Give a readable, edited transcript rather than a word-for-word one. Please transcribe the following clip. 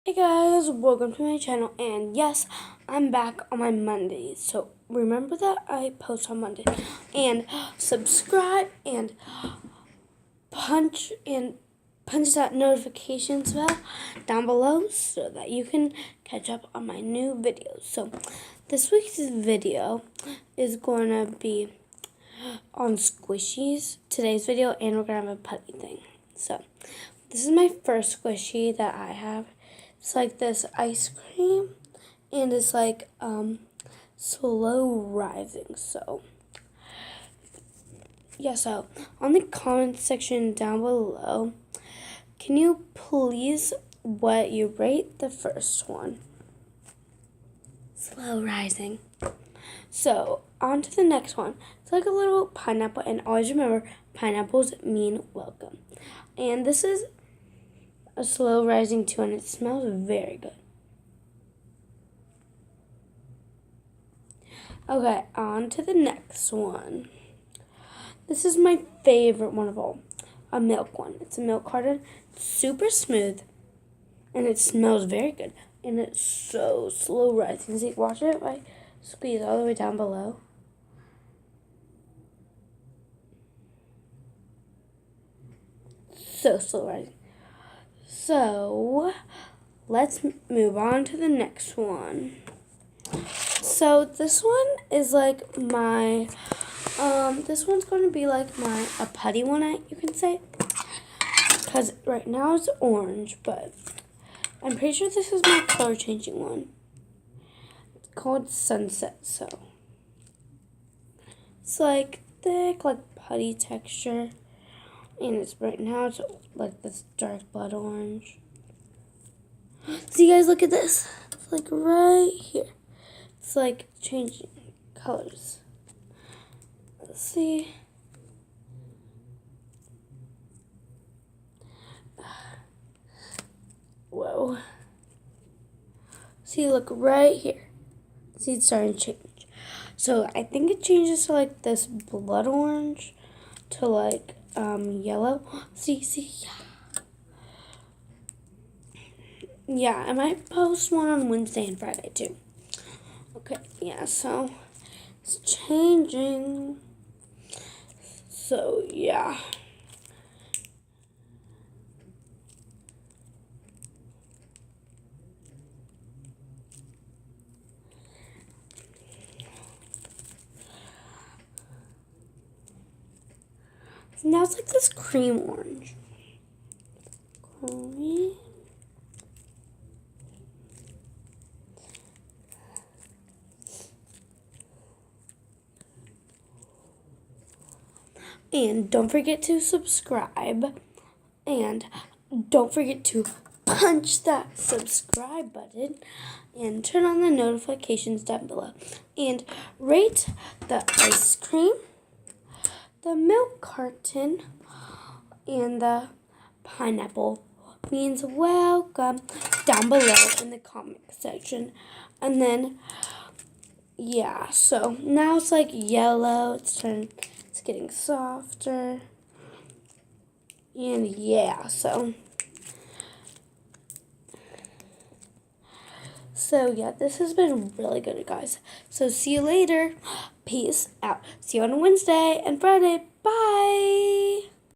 Hey guys, welcome to my channel, and yes, I'm back on my Mondays, so remember that I post on Monday, and subscribe and punch that notifications bell down below so that you can catch up on my new videos. So this week's video is going to be on squishies, today's video, and we're going to have a putty thing. So this is my first squishy that I have. It's like this ice cream, and it's like slow rising. So yeah, so on the comment section down below, can you please what you rate the first one? Slow rising. So on to the next one. It's like a little pineapple, and always remember, pineapples mean welcome. And this is a slow rising too, and it smells very good. Okay, on to the next one. This is my favorite one of all, a milk one. It's a milk carton, super smooth, and it smells very good. And it's so slow rising. See, watch it if I squeeze all the way down below. So slow rising. So let's move on to the next one. So this one is like my, this one's going to be like a putty one, you can say. Because right now it's orange, but I'm pretty sure this is my color changing one. It's called Sunset, so. It's like thick, like putty texture. And it's right now it's like this dark blood orange. So you guys look at this. It's like right here. It's like changing colors. Let's see. Whoa. See, look right here. See, it's starting to change. So I think it changes to like this blood orange to like yellow. See, yeah, I might post one on Wednesday and Friday too. Okay, yeah, so it's changing. So yeah. Now it's like this cream orange. Cream. And don't forget to subscribe. And don't forget to punch that subscribe button and turn on the notifications down below. And rate the ice cream, the milk carton, and the pineapple means welcome down below in the comment section. And then yeah, so now it's like yellow, it's getting softer. And yeah, so yeah, this has been really good, guys. So see you later. Peace out. See you on Wednesday and Friday. Bye.